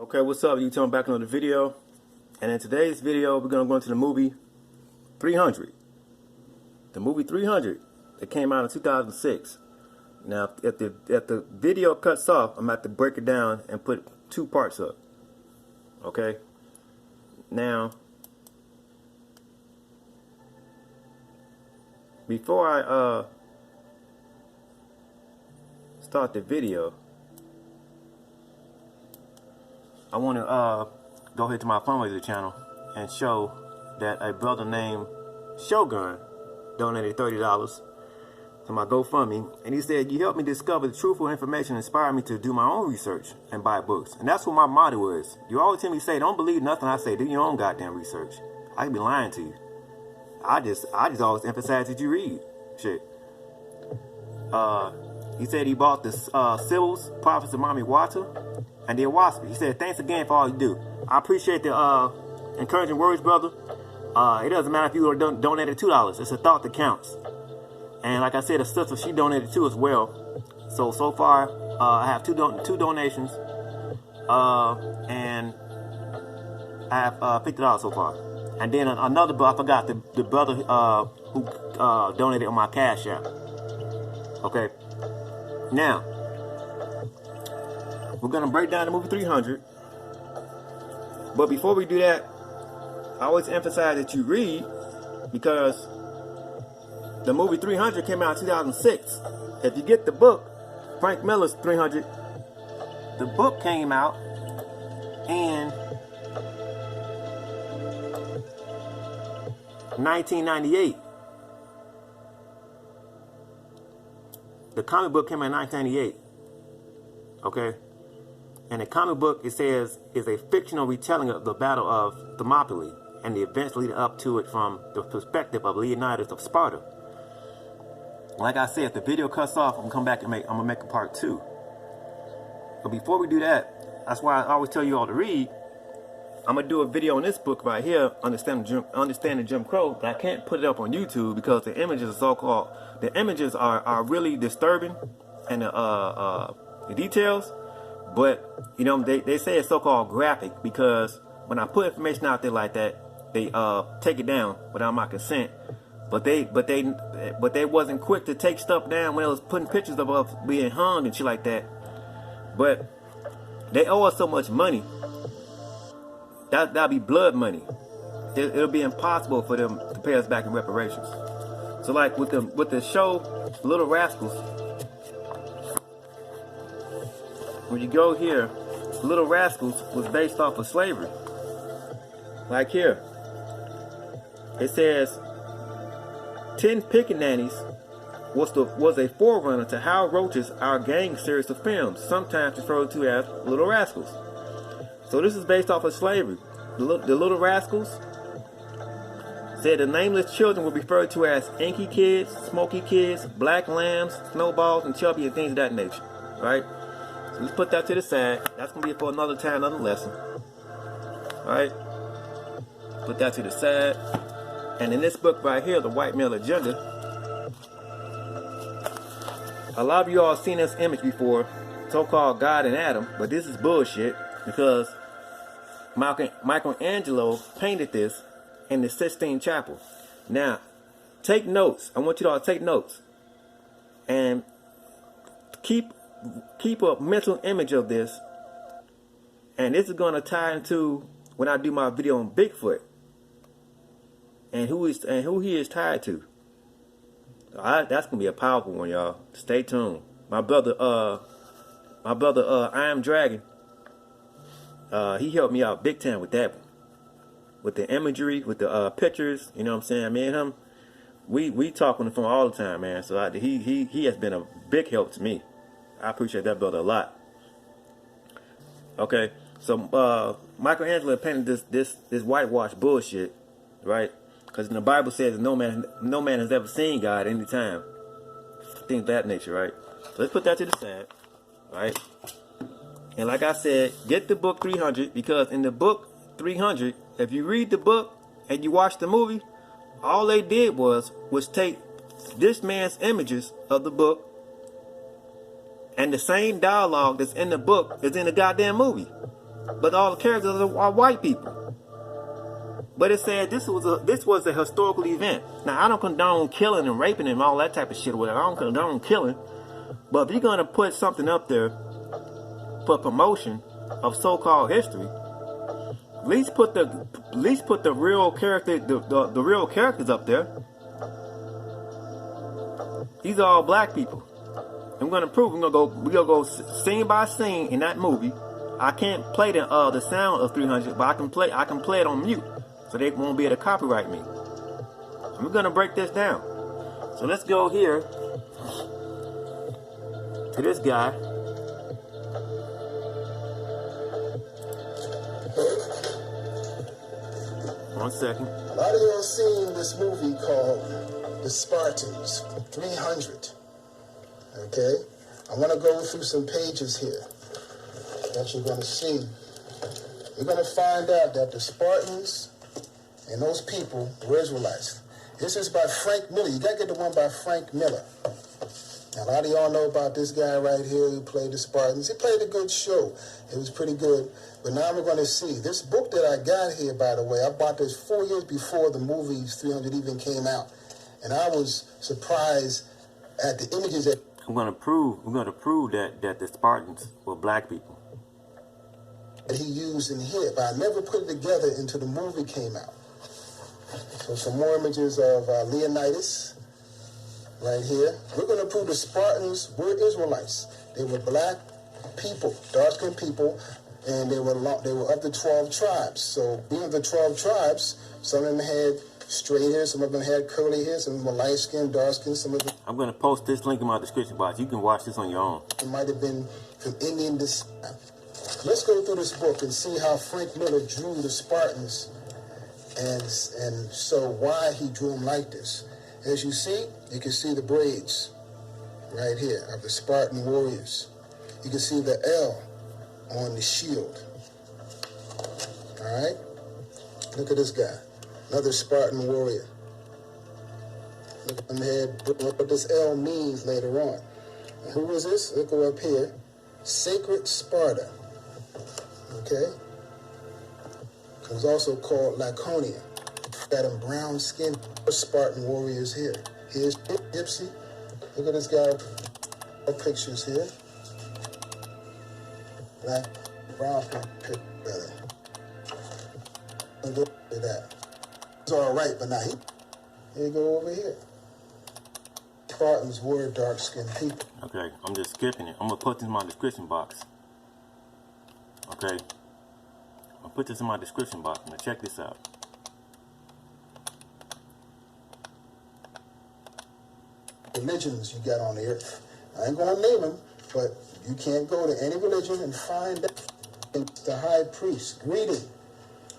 Okay, what's up? You turn back on the video, and in today's video, we're gonna go into the movie 300. The movie 300 that came out in 2006. Now, if the video cuts off, I'm gonna have to break it down and put two parts up. Okay. Now, before I start the video, I want to go ahead to my fundraiser channel and show that a brother named Shogun donated $30 to my GoFundMe, and he said, "You helped me discover the truthful information, inspired me to do my own research and buy books." And that's what my motto is. You always hear me say, "Don't believe nothing I say. Do your own goddamn research." I could be lying to you. I just always emphasize that you read shit. He said he bought the Sybil's Prophets of Mami Wata and the Awaspi. He said, "Thanks again for all you do. I appreciate the encouraging words, brother. It doesn't matter if you donated $2. It's a thought that counts." And like I said, a sister, she donated too as well. So far, I have two donations, and I have picked it out so far. And then another brother, I forgot the brother who donated on my Cash App. Okay. Now, we're gonna break down the movie 300. But before we do that, I always emphasize that you read, because the movie 300 came out in 2006. If you get the book, Frank Miller's 300, the book came out in 1998. The comic book came out in 1998. Okay? And the comic book, it says, is a fictional retelling of the Battle of Thermopylae and the events leading up to it from the perspective of Leonidas of Sparta. Like I said, if the video cuts off, I'm gonna come back and I'm gonna make a part 2. But before we do that, that's why I always tell you all to read. I'm gonna do a video on this book right here, Understanding Jim Crow, but I can't put it up on YouTube because the images are so-called. The images are really disturbing, and the details. But you know, they say it's so-called graphic because when I put information out there like that, they take it down without my consent. But they wasn't quick to take stuff down when I was putting pictures of us being hung and shit like that. But they owe us so much money. That'll be blood money. It'll be impossible for them to pay us back in reparations. So like with the show Little Rascals, when you go here, Little Rascals was based off of slavery. Like here, it says 10 Pickaninnies was a forerunner to Hal Roach's Our Gang series of films, sometimes referred to as Little Rascals. So this is based off of slavery. The Little Rascals said the nameless children were referred to as Inky Kids, Smoky Kids, Black Lambs, Snowballs, and Chubby, and things of that nature. Right? So let's put that to the side. That's going to be for another time, another lesson. Alright? Put that to the side. And in this book right here, The White Male Agenda, a lot of you all seen this image before, so-called God and Adam, but this is bullshit because Michelangelo painted this in the Sistine Chapel. Now, take notes. I want you all to take notes and keep a mental image of this. And this is going to tie into when I do my video on Bigfoot and who he is tied to. That's gonna be a powerful one, y'all. Stay tuned. My brother I Am Dragon, he helped me out big time with that one. With the imagery, with the pictures, you know what I'm saying? Me and him, we talk on the phone all the time, man. So he has been a big help to me. I appreciate that brother a lot. Okay, so Michelangelo painted this whitewash bullshit, right? Because the Bible says no man has ever seen God any time. Things of that nature, right? So let's put that to the side, right? And like I said, get the book 300, because in the book 300, if you read the book and you watch the movie, all they did was take this man's images of the book, and the same dialogue that's in the book is in the goddamn movie. but all the characters are white people. But it said this was a historical event. Now I don't condone killing and raping and all that type of shit. Whatever. I don't condone killing. But if you're gonna put something up there for promotion of so-called history, at least put the real character, the real characters up there. These are all black people. I'm gonna prove. We're gonna go scene by scene in that movie. I can't play the sound of 300, but I can play it on mute, so they won't be able to copyright me. We're gonna break this down. So let's go here to this guy. One second. A lot of y'all seen this movie called The Spartans, 300. Okay? I want to go through some pages here that you're going to see. You're going to find out that the Spartans and those people were Israelites. This is by Frank Miller. You got to get the one by Frank Miller. Now, a lot of y'all know about this guy right here who played the Spartans. He played a good show. It was pretty good. But now we're going to see. This book that I got here, by the way, I bought this 4 years before the movies 300 even came out. And I was surprised at the images that... We're going to prove that the Spartans were black people. ...that he used in here. But I never put it together until the movie came out. So some more images of Leonidas right here. We're going to prove the Spartans were Israelites. They were black people, dark-skinned people, and they were of the 12 tribes. So being of the 12 tribes, some of them had straight hair, some of them had curly hair, some of them were light-skinned, dark-skinned, some of them... I'm going to post this link in my description box. You can watch this on your own. It might have been from Indian descent. Let's go through this book and see how Frank Miller drew the Spartans and so why he drew them like this. As you see, you can see the braids right here of the Spartan warriors. You can see the L on the shield. All right? Look at this guy. Another Spartan warrior. Look at the head. What this L means later on. And who was this? Look up here. Sacred Sparta. Okay? It was also called Laconia. Got them brown skin Spartan warriors here. Here's Gypsy. Look at this guy. Pictures here. Black, brown picture, brother. Look at that. It's all right, but now here you go over here. Spartans were dark-skinned people. Okay, I'm just skipping it. I'm gonna put this in my description box. Okay, I'll put this in my description box. Now check this out. Religions you got on the earth. I ain't gonna name them, but you can't go to any religion and find that. The high priest greeting.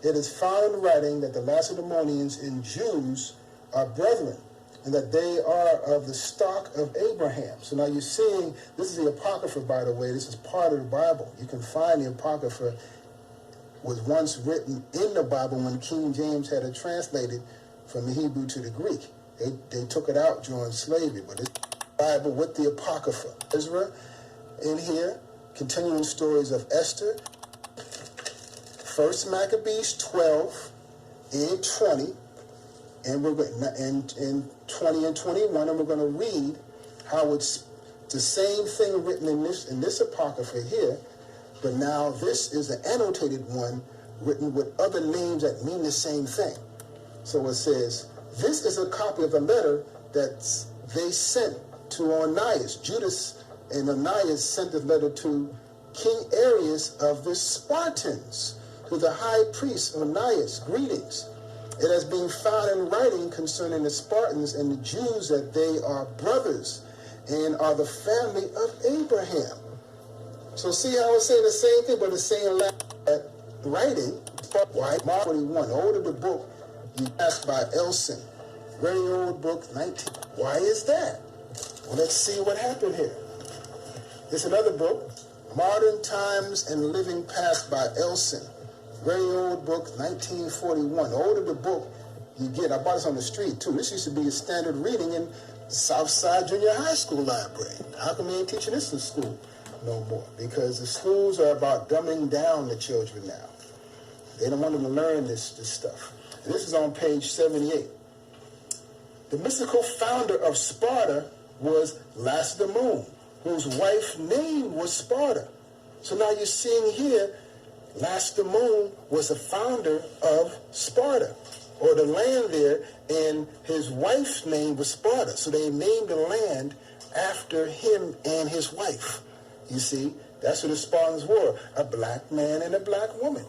It is found in writing that the Lacedaemonians and Jews are brethren, and that they are of the stock of Abraham. So now you're seeing, this is the Apocrypha, by the way. This is part of the Bible. You can find the Apocrypha was once written in the Bible when King James had it translated from the Hebrew to the Greek. They took it out during slavery, but it's the Bible with the Apocrypha. Ezra in here, continuing stories of Esther. First Maccabees 12 and 20, and we're going in 20 and 21, and we're going to read how it's the same thing written in this Apocrypha here, but now this is an annotated one written with other names that mean the same thing. So it says, this is a copy of a letter that they sent to Onias. Judas and Onias sent the letter to King Arius of the Spartans, to the high priest Onias. Greetings. It has been found in writing concerning the Spartans and the Jews that they are brothers and are the family of Abraham. So see how it's saying the same thing, but it's saying writing. Why? Mark 41. Older the book you asked by Elson. Very old book, 19. Why is that? Well, let's see what happened here. It's another book, Modern Times and Living Past by Elson. Very old book, 1941. The older the book you get, I bought this on the street too. This used to be a standard reading in Southside Junior High School library. How come they ain't teaching this in school? no more, because the schools are about dumbing down the children now. They don't want them to learn this stuff. And this is on page 78. The mystical founder of Sparta was Lacedaemon, whose wife's name was Sparta. So now you're seeing here, Lacedaemon was the founder of Sparta, or the land there, and his wife's name was Sparta. So they named the land after him and his wife. You see, that's what the Spartans were, a black man and a black woman.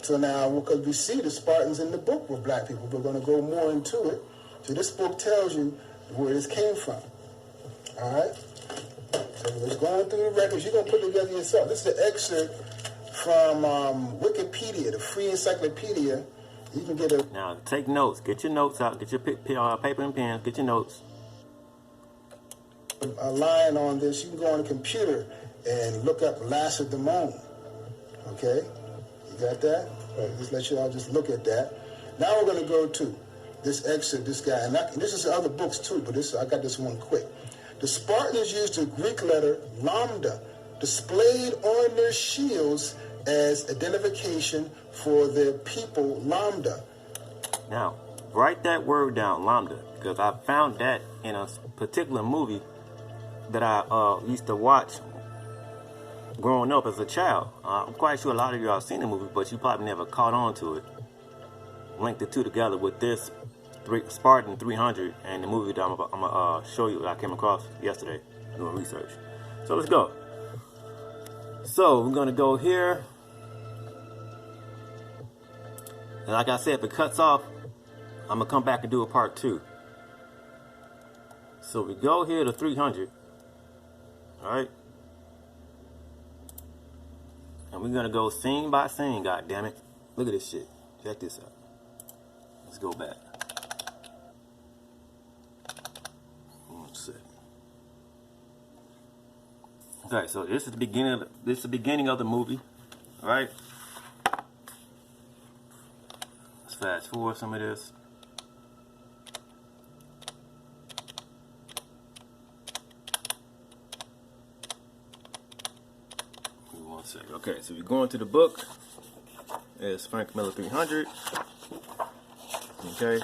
So now, because we see the Spartans in the book were black people, we're going to go more into it. So this book tells you where this came from. All right? So it's going through the records. You're going to put it together yourself. This is an excerpt from Wikipedia, the free encyclopedia. You can get a... Now, take notes. Get your notes out. Get your paper and pen. Get your notes. A line on this. You can go on the computer and look up Lacedaemon. Okay? You got that? Right, just let you all just look at that. Now we're going to go to this excerpt, this guy. And this is other books too, but I got this one quick. The Spartans used the Greek letter lambda displayed on their shields as identification for their people, lambda. Now, write that word down, lambda, because I found that in a particular movie that I used to watch growing up as a child. I'm quite sure a lot of you have seen the movie, but you probably never caught on to it. Link the two together with this Spartan 300 and the movie that I'm going to show you that I came across yesterday doing research. So let's go. So we're going to go here. And like I said, if it cuts off, I'm going to come back and do a part 2. So we go here to 300. Alright. And we're going to go scene by scene, goddammit. Look at this shit. Check this out. Let's go back. One second. Okay, so this is the beginning of the movie. Alright. Let's fast forward some of this. Okay, so we're going to the book. It's Frank Miller 300. Okay.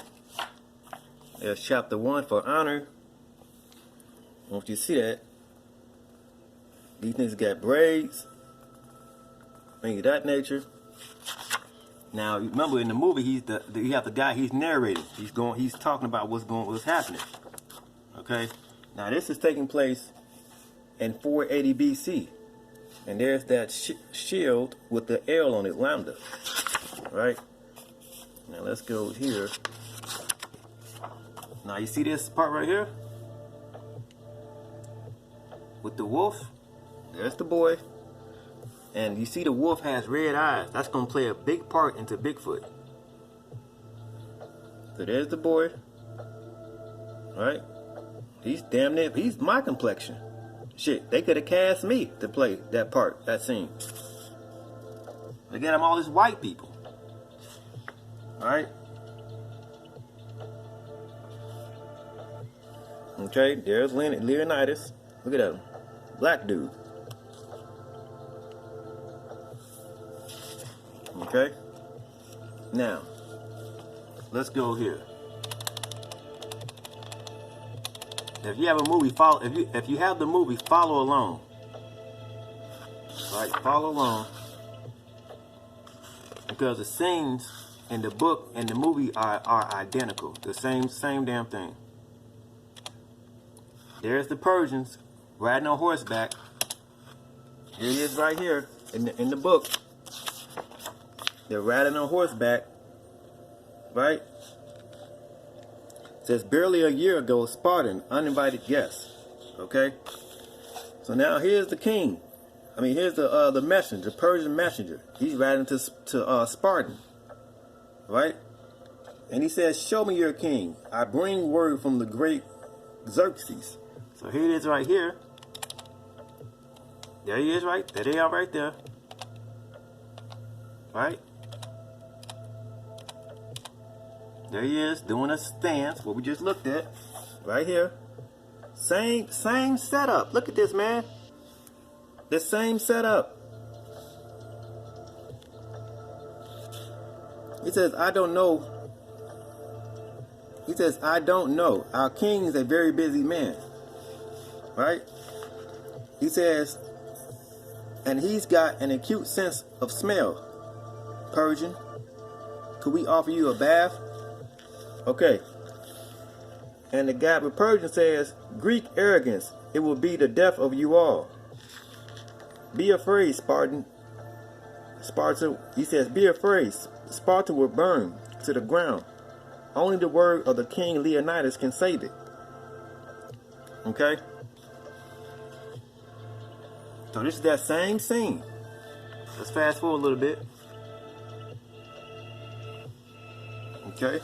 There's chapter 1 for honor. I want you to see that. These niggas got braids. Things of that nature. Now, remember in the movie, you have the guy, he's narrating. He's talking about what's happening. Okay. Now, this is taking place in 480 BC. And there's that shield with the L on it, lambda. Right? Now let's go here. Now you see this part right here? With the wolf. There's the boy. And you see the wolf has red eyes. That's going to play a big part into Bigfoot. So there's the boy. Right? He's damn near, he's my complexion. Shit, they could have cast me to play that part, that scene. Again, I'm all these white people. Alright? Okay, there's Leonidas. Look at that. Black dude. Okay? Now, let's go here. If you have a movie, if you have the movie, follow along. Right, follow along. Because the scenes in the book and the movie are identical. The same damn thing. There's the Persians riding on horseback. Here it is right here in the book. They're riding on horseback. Right? It says barely a year ago, Spartan, uninvited guest. Okay? So now here's the king. I mean, here's the messenger, the Persian messenger. He's riding to Spartan. Right? And he says, show me your king. I bring word from the great Xerxes. So here it is right here. There he is right. There they are right there. Right? There he is doing a stance, what we just looked at. Right here. Same setup. Look at this, man. The same setup. He says, I don't know. He says, I don't know. Our king is a very busy man. Right? He says, and he's got an acute sense of smell. Persian, could we offer you a bath? Okay. And the guy with Persian says, Greek arrogance, it will be the death of you all. Be afraid, Spartan. Sparta, he says, be afraid. Sparta will burn to the ground. Only the word of the king Leonidas can save it. Okay? So this is that same scene. Let's fast forward a little bit. Okay?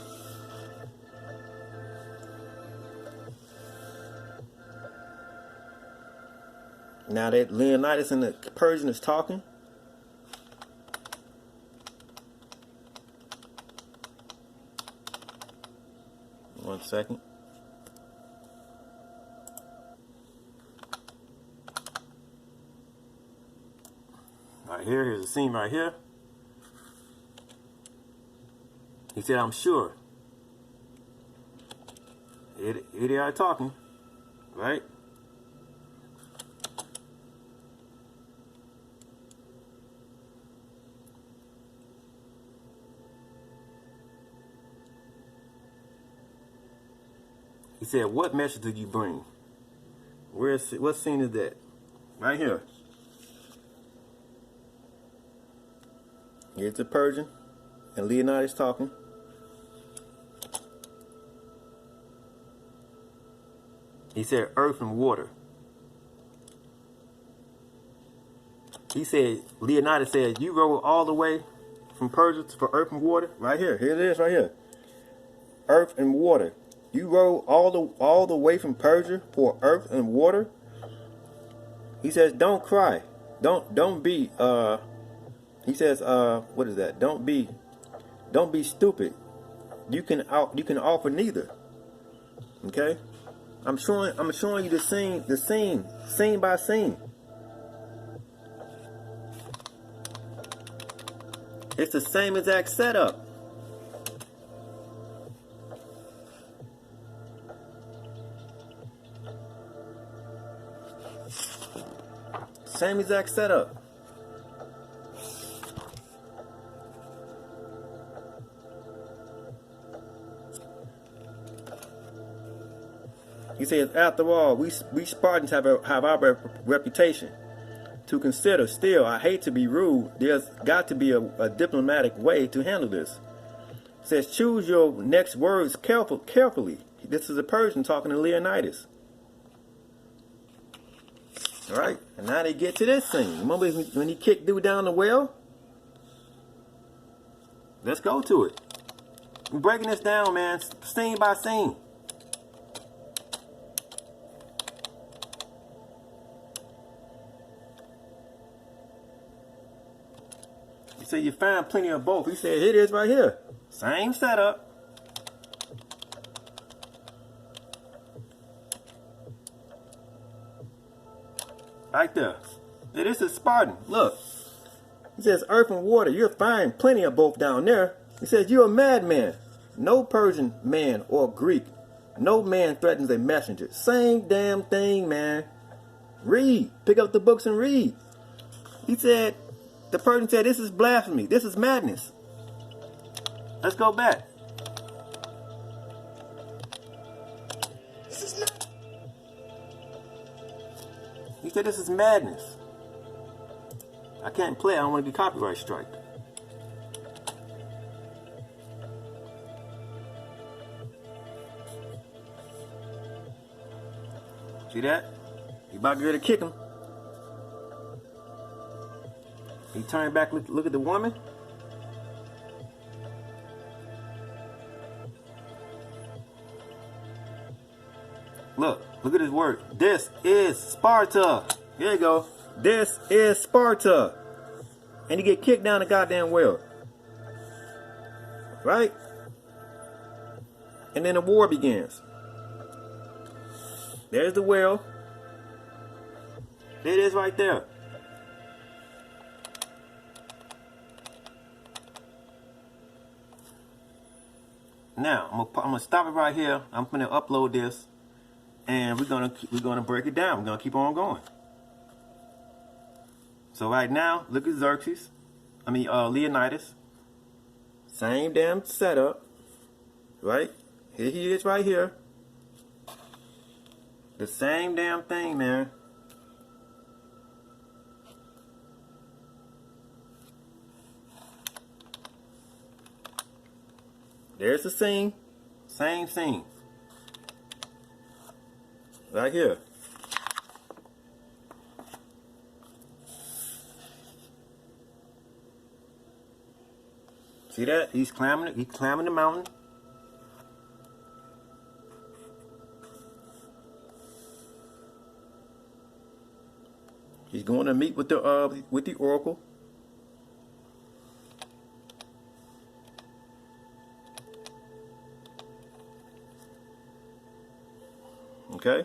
Now that Leonidas and the Persian is talking. One second. Right here, here's the scene right here. He said, I'm sure. Here they are talking, right? He said, what message did you bring? What scene is that? Right here. Here's the Persian and Leonidas talking. He said, earth and water. He said, Leonidas said, you rode all the way from Persia for earth and water? Right here. Here it is right here. Earth and water. You rode all the way from Persia for earth and water? He says, don't cry. Don't be he says, what is that? Don't be stupid. You can offer neither. Okay? I'm showing you the scene by scene. It's the same exact setup. Same exact setup. He says, after all, we Spartans have our reputation to consider. Still, I hate to be rude. There's got to be a diplomatic way to handle this. He says, choose your next words carefully. This is a Persian talking to Leonidas. All right, and now they get to this scene. Remember when he kicked dude down the well? Let's go to it. We're breaking this down, man, scene by scene. He said you find plenty of both. He said, here it is right here. Same setup. Right there. Yeah, this is Spartan. Look. He says, earth and water, you'll find plenty of both down there. He says, you're a madman. No Persian man or Greek. No man threatens a messenger. Same damn thing, man. Read. Pick up the books and read. He said, the Persian said, this is blasphemy. This is madness. Let's go back. He said, this is madness. I can't play. I don't want to get copyright strike. See that? You about to get to kick him. He turned back, look at the woman. Look at his word. This is Sparta. Here you go. This is Sparta. And he get kicked down the goddamn well. Right? And then the war begins. There's the well. There it is right there. Now I'm gonna stop it right here. I'm gonna upload this, and we're gonna break it down. We're gonna keep on going. So right now, look at Xerxes. Leonidas. Same damn setup, right? Here he is right here. The same damn thing, man. There's the scene. Same scene. Right here. See that? He's climbing the mountain. He's going to meet with the oracle. Okay.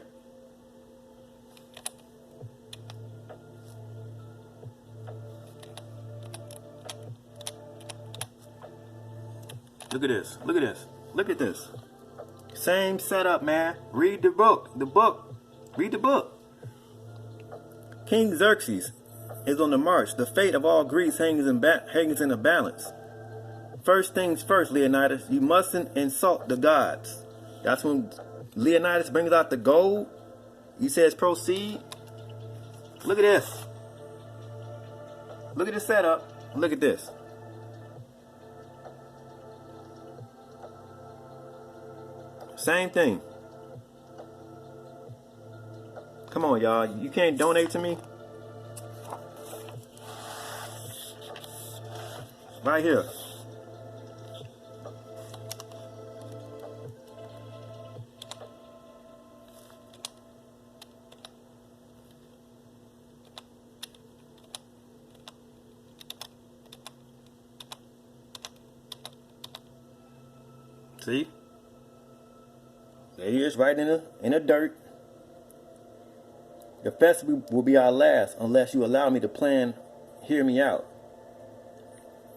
Look at this. Look at this. Look at this. Same setup, man. Read the book. Read the book. King Xerxes is on the march. The fate of all Greece hangs in a balance. First things first, Leonidas. You mustn't insult the gods. That's when Leonidas brings out the gold. He says, proceed. Look at this. Look at the setup. Look at this. Same thing. Come on, y'all. You can't donate to me? Right here. See? There he is, right in the dirt. The festival will be our last unless you allow me to plan. Hear me out.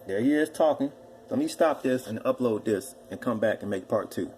There he is talking. Let me stop this and upload this and come back and make part 2.